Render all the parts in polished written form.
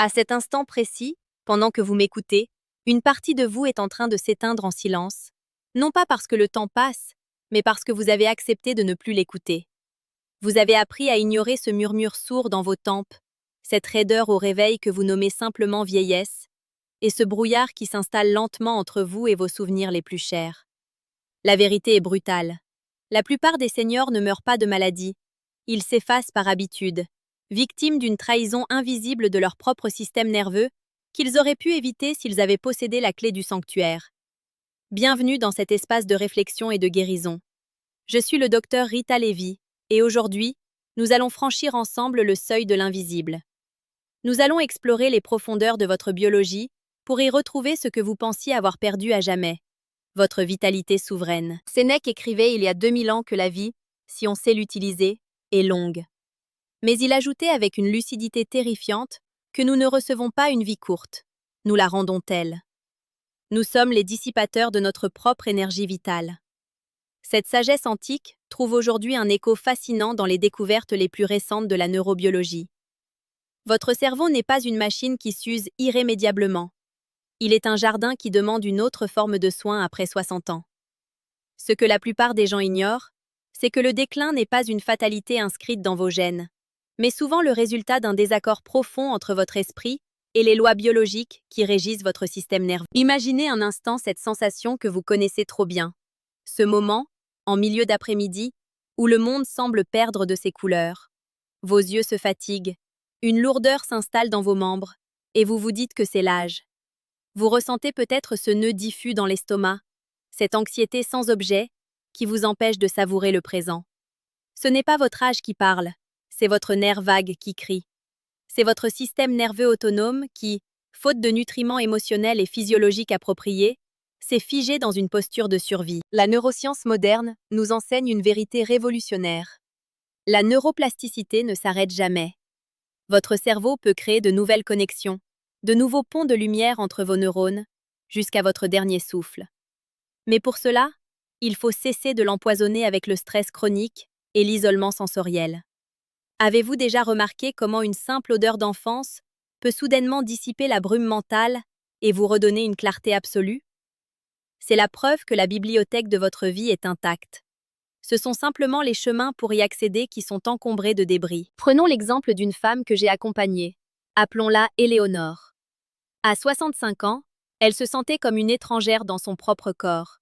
À cet instant précis, pendant que vous m'écoutez, une partie de vous est en train de s'éteindre en silence, non pas parce que le temps passe, mais parce que vous avez accepté de ne plus l'écouter. Vous avez appris à ignorer ce murmure sourd dans vos tempes, cette raideur au réveil que vous nommez simplement vieillesse, et ce brouillard qui s'installe lentement entre vous et vos souvenirs les plus chers. La vérité est brutale. La plupart des seniors ne meurent pas de maladie. Ils s'effacent par habitude, victimes d'une trahison invisible de leur propre système nerveux qu'ils auraient pu éviter s'ils avaient possédé la clé du sanctuaire. Bienvenue dans cet espace de réflexion et de guérison. Je suis le docteur Rita Levy, et aujourd'hui, nous allons franchir ensemble le seuil de l'invisible. Nous allons explorer les profondeurs de votre biologie pour y retrouver ce que vous pensiez avoir perdu à jamais, votre vitalité souveraine. Sénèque écrivait il y a 2000 ans que la vie, si on sait l'utiliser, est longue. Mais il ajoutait avec une lucidité terrifiante que nous ne recevons pas une vie courte, nous la rendons telle. Nous sommes les dissipateurs de notre propre énergie vitale. Cette sagesse antique trouve aujourd'hui un écho fascinant dans les découvertes les plus récentes de la neurobiologie. Votre cerveau n'est pas une machine qui s'use irrémédiablement. Il est un jardin qui demande une autre forme de soin après 60 ans. Ce que la plupart des gens ignorent, c'est que le déclin n'est pas une fatalité inscrite dans vos gènes, mais souvent le résultat d'un désaccord profond entre votre esprit et les lois biologiques qui régissent votre système nerveux. Imaginez un instant cette sensation que vous connaissez trop bien. Ce moment, en milieu d'après-midi, où le monde semble perdre de ses couleurs. Vos yeux se fatiguent, une lourdeur s'installe dans vos membres, et vous vous dites que c'est l'âge. Vous ressentez peut-être ce nœud diffus dans l'estomac, cette anxiété sans objet qui vous empêche de savourer le présent. Ce n'est pas votre âge qui parle, c'est votre nerf vague qui crie. C'est votre système nerveux autonome qui, faute de nutriments émotionnels et physiologiques appropriés, s'est figé dans une posture de survie. La neuroscience moderne nous enseigne une vérité révolutionnaire. La neuroplasticité ne s'arrête jamais. Votre cerveau peut créer de nouvelles connexions, de nouveaux ponts de lumière entre vos neurones, jusqu'à votre dernier souffle. Mais pour cela, il faut cesser de l'empoisonner avec le stress chronique et l'isolement sensoriel. Avez-vous déjà remarqué comment une simple odeur d'enfance peut soudainement dissiper la brume mentale et vous redonner une clarté absolue? C'est la preuve que la bibliothèque de votre vie est intacte. Ce sont simplement les chemins pour y accéder qui sont encombrés de débris. Prenons l'exemple d'une femme que j'ai accompagnée. Appelons-la Éléonore. À 65 ans, elle se sentait comme une étrangère dans son propre corps.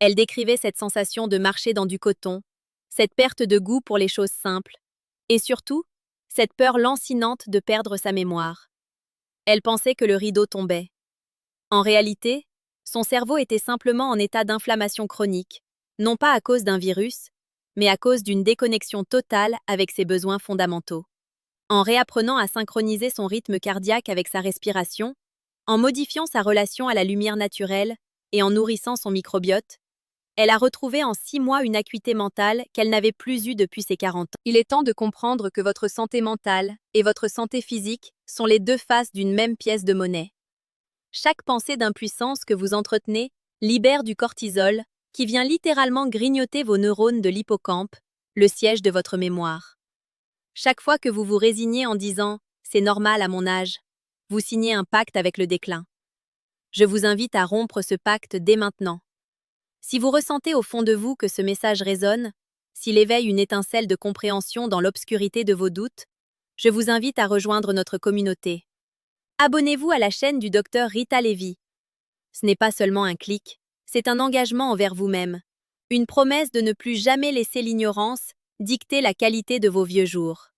Elle décrivait cette sensation de marcher dans du coton, cette perte de goût pour les choses simples, et surtout, cette peur lancinante de perdre sa mémoire. Elle pensait que le rideau tombait. En réalité, son cerveau était simplement en état d'inflammation chronique, non pas à cause d'un virus, mais à cause d'une déconnexion totale avec ses besoins fondamentaux. En réapprenant à synchroniser son rythme cardiaque avec sa respiration, en modifiant sa relation à la lumière naturelle et en nourrissant son microbiote, elle a retrouvé en 6 mois une acuité mentale qu'elle n'avait plus eue depuis ses 40 ans. Il est temps de comprendre que votre santé mentale et votre santé physique sont les deux faces d'une même pièce de monnaie. Chaque pensée d'impuissance que vous entretenez libère du cortisol qui vient littéralement grignoter vos neurones de l'hippocampe, le siège de votre mémoire. Chaque fois que vous vous résignez en disant « c'est normal à mon âge », vous signez un pacte avec le déclin. Je vous invite à rompre ce pacte dès maintenant. Si vous ressentez au fond de vous que ce message résonne, s'il éveille une étincelle de compréhension dans l'obscurité de vos doutes, je vous invite à rejoindre notre communauté. Abonnez-vous à la chaîne du docteur Rita Levy. Ce n'est pas seulement un clic, c'est un engagement envers vous-même, une promesse de ne plus jamais laisser l'ignorance dicter la qualité de vos vieux jours.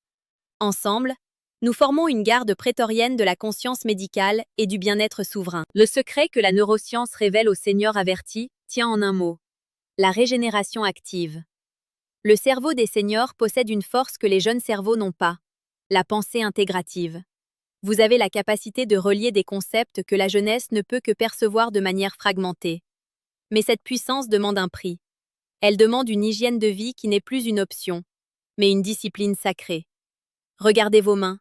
Ensemble, nous formons une garde prétorienne de la conscience médicale et du bien-être souverain. Le secret que la neuroscience révèle aux seniors avertis tient en un mot: la régénération active. Le cerveau des seniors possède une force que les jeunes cerveaux n'ont pas, la pensée intégrative. Vous avez la capacité de relier des concepts que la jeunesse ne peut que percevoir de manière fragmentée. Mais cette puissance demande un prix. Elle demande une hygiène de vie qui n'est plus une option, mais une discipline sacrée. Regardez vos mains.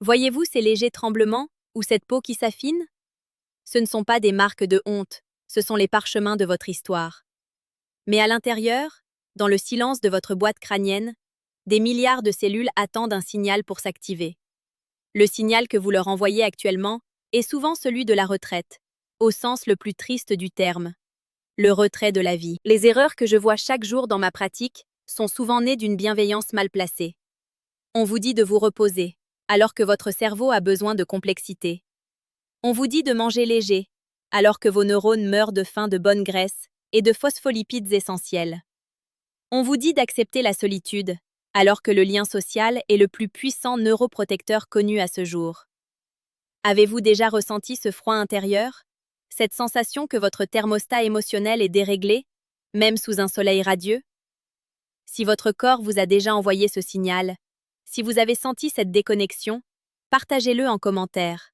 Voyez-vous ces légers tremblements ou cette peau qui s'affine? Ce ne sont pas des marques de honte, ce sont les parchemins de votre histoire. Mais à l'intérieur, dans le silence de votre boîte crânienne, des milliards de cellules attendent un signal pour s'activer. Le signal que vous leur envoyez actuellement est souvent celui de la retraite, au sens le plus triste du terme, le retrait de la vie. Les erreurs que je vois chaque jour dans ma pratique sont souvent nées d'une bienveillance mal placée. On vous dit de vous reposer, alors que votre cerveau a besoin de complexité. On vous dit de manger léger, alors que vos neurones meurent de faim de bonne graisse et de phospholipides essentiels. On vous dit d'accepter la solitude, alors que le lien social est le plus puissant neuroprotecteur connu à ce jour. Avez-vous déjà ressenti ce froid intérieur? Cette sensation que votre thermostat émotionnel est déréglé, même sous un soleil radieux? Si votre corps vous a déjà envoyé ce signal, si vous avez senti cette déconnexion, partagez-le en commentaire.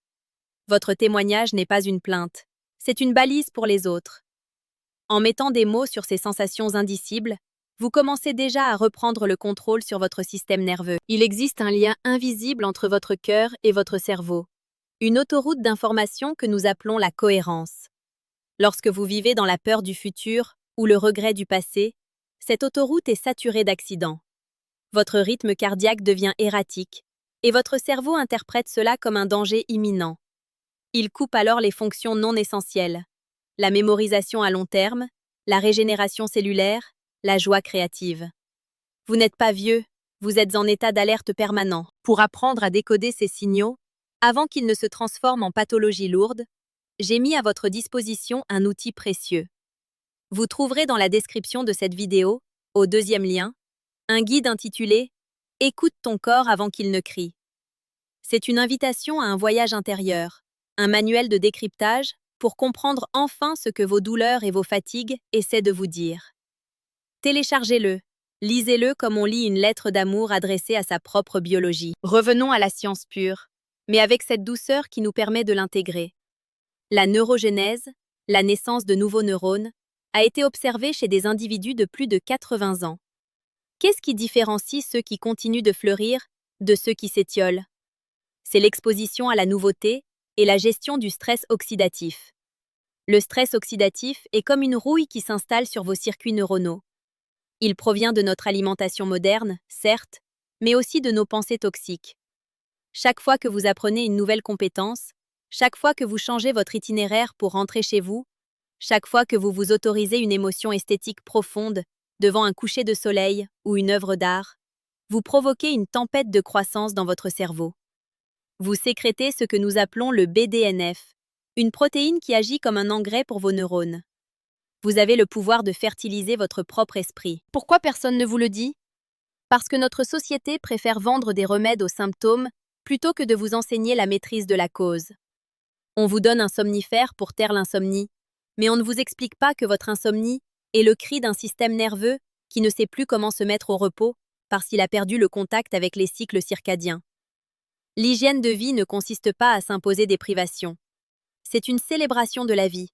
Votre témoignage n'est pas une plainte, c'est une balise pour les autres. En mettant des mots sur ces sensations indicibles, vous commencez déjà à reprendre le contrôle sur votre système nerveux. Il existe un lien invisible entre votre cœur et votre cerveau, une autoroute d'information que nous appelons la cohérence. Lorsque vous vivez dans la peur du futur ou le regret du passé, cette autoroute est saturée d'accidents. Votre rythme cardiaque devient erratique, et votre cerveau interprète cela comme un danger imminent. Il coupe alors les fonctions non essentielles, la mémorisation à long terme, la régénération cellulaire, la joie créative. Vous n'êtes pas vieux, vous êtes en état d'alerte permanent. Pour apprendre à décoder ces signaux, avant qu'ils ne se transforment en pathologies lourdes, j'ai mis à votre disposition un outil précieux. Vous trouverez dans la description de cette vidéo, au deuxième lien, un guide intitulé « Écoute ton corps avant qu'il ne crie ». C'est une invitation à un voyage intérieur, un manuel de décryptage pour comprendre enfin ce que vos douleurs et vos fatigues essaient de vous dire. Téléchargez-le, lisez-le comme on lit une lettre d'amour adressée à sa propre biologie. Revenons à la science pure, mais avec cette douceur qui nous permet de l'intégrer. La neurogénèse, la naissance de nouveaux neurones, a été observée chez des individus de plus de 80 ans. Qu'est-ce qui différencie ceux qui continuent de fleurir de ceux qui s'étiolent? C'est l'exposition à la nouveauté et la gestion du stress oxydatif. Le stress oxydatif est comme une rouille qui s'installe sur vos circuits neuronaux. Il provient de notre alimentation moderne, certes, mais aussi de nos pensées toxiques. Chaque fois que vous apprenez une nouvelle compétence, chaque fois que vous changez votre itinéraire pour rentrer chez vous, chaque fois que vous vous autorisez une émotion esthétique profonde devant un coucher de soleil ou une œuvre d'art, vous provoquez une tempête de croissance dans votre cerveau. Vous sécrétez ce que nous appelons le BDNF, une protéine qui agit comme un engrais pour vos neurones. Vous avez le pouvoir de fertiliser votre propre esprit. Pourquoi personne ne vous le dit? Parce que notre société préfère vendre des remèdes aux symptômes plutôt que de vous enseigner la maîtrise de la cause. On vous donne un somnifère pour taire l'insomnie, mais on ne vous explique pas que votre insomnie est le cri d'un système nerveux qui ne sait plus comment se mettre au repos parce qu'il a perdu le contact avec les cycles circadiens. L'hygiène de vie ne consiste pas à s'imposer des privations. C'est une célébration de la vie.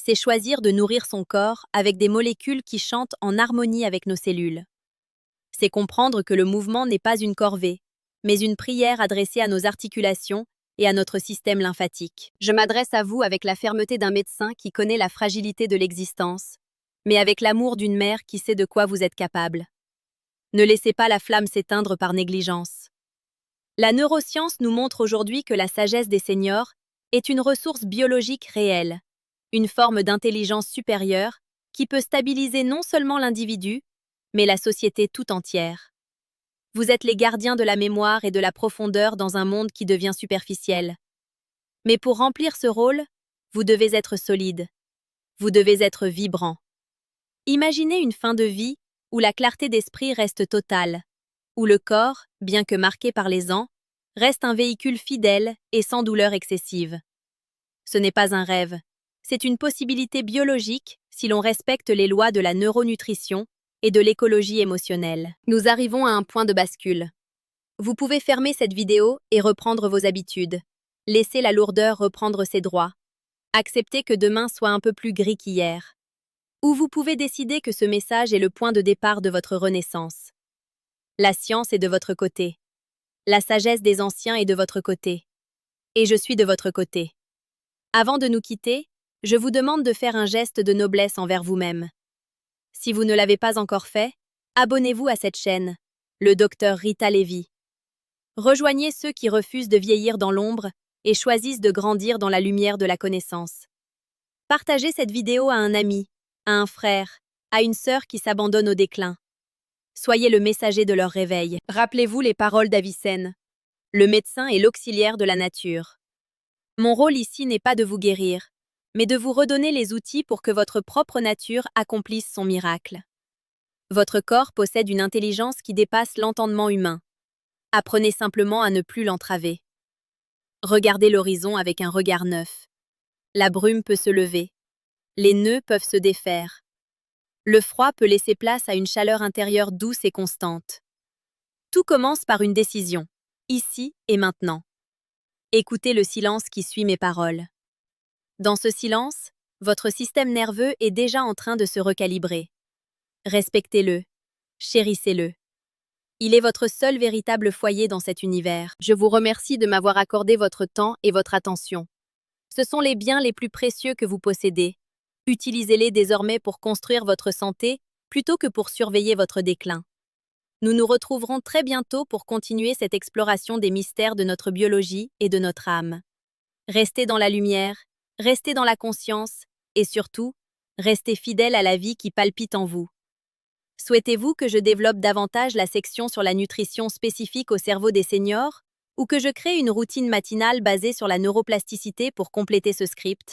C'est choisir de nourrir son corps avec des molécules qui chantent en harmonie avec nos cellules. C'est comprendre que le mouvement n'est pas une corvée, mais une prière adressée à nos articulations et à notre système lymphatique. Je m'adresse à vous avec la fermeté d'un médecin qui connaît la fragilité de l'existence, mais avec l'amour d'une mère qui sait de quoi vous êtes capable. Ne laissez pas la flamme s'éteindre par négligence. La neuroscience nous montre aujourd'hui que la sagesse des seniors est une ressource biologique réelle, une forme d'intelligence supérieure qui peut stabiliser non seulement l'individu, mais la société tout entière. Vous êtes les gardiens de la mémoire et de la profondeur dans un monde qui devient superficiel. Mais pour remplir ce rôle, vous devez être solide. Vous devez être vibrant. Imaginez une fin de vie où la clarté d'esprit reste totale, où le corps, bien que marqué par les ans, reste un véhicule fidèle et sans douleur excessive. Ce n'est pas un rêve, c'est une possibilité biologique si l'on respecte les lois de la neuronutrition et de l'écologie émotionnelle. Nous arrivons à un point de bascule. Vous pouvez fermer cette vidéo et reprendre vos habitudes. Laissez la lourdeur reprendre ses droits. Acceptez que demain soit un peu plus gris qu'hier. Ou vous pouvez décider que ce message est le point de départ de votre renaissance. La science est de votre côté. La sagesse des anciens est de votre côté. Et je suis de votre côté. Avant de nous quitter, je vous demande de faire un geste de noblesse envers vous-même. Si vous ne l'avez pas encore fait, abonnez-vous à cette chaîne, le Dr Rita Lévy. Rejoignez ceux qui refusent de vieillir dans l'ombre et choisissent de grandir dans la lumière de la connaissance. Partagez cette vidéo à un ami, à un frère, à une sœur qui s'abandonne au déclin. Soyez le messager de leur réveil. Rappelez-vous les paroles d'Avicenne. Le médecin est l'auxiliaire de la nature. Mon rôle ici n'est pas de vous guérir, mais de vous redonner les outils pour que votre propre nature accomplisse son miracle. Votre corps possède une intelligence qui dépasse l'entendement humain. Apprenez simplement à ne plus l'entraver. Regardez l'horizon avec un regard neuf. La brume peut se lever. Les nœuds peuvent se défaire. Le froid peut laisser place à une chaleur intérieure douce et constante. Tout commence par une décision, ici et maintenant. Écoutez le silence qui suit mes paroles. Dans ce silence, votre système nerveux est déjà en train de se recalibrer. Respectez-le, chérissez-le. Il est votre seul véritable foyer dans cet univers. Je vous remercie de m'avoir accordé votre temps et votre attention. Ce sont les biens les plus précieux que vous possédez. Utilisez-les désormais pour construire votre santé plutôt que pour surveiller votre déclin. Nous nous retrouverons très bientôt pour continuer cette exploration des mystères de notre biologie et de notre âme. Restez dans la lumière, restez dans la conscience et surtout, restez fidèle à la vie qui palpite en vous. Souhaitez-vous que je développe davantage la section sur la nutrition spécifique au cerveau des seniors ou que je crée une routine matinale basée sur la neuroplasticité pour compléter ce script?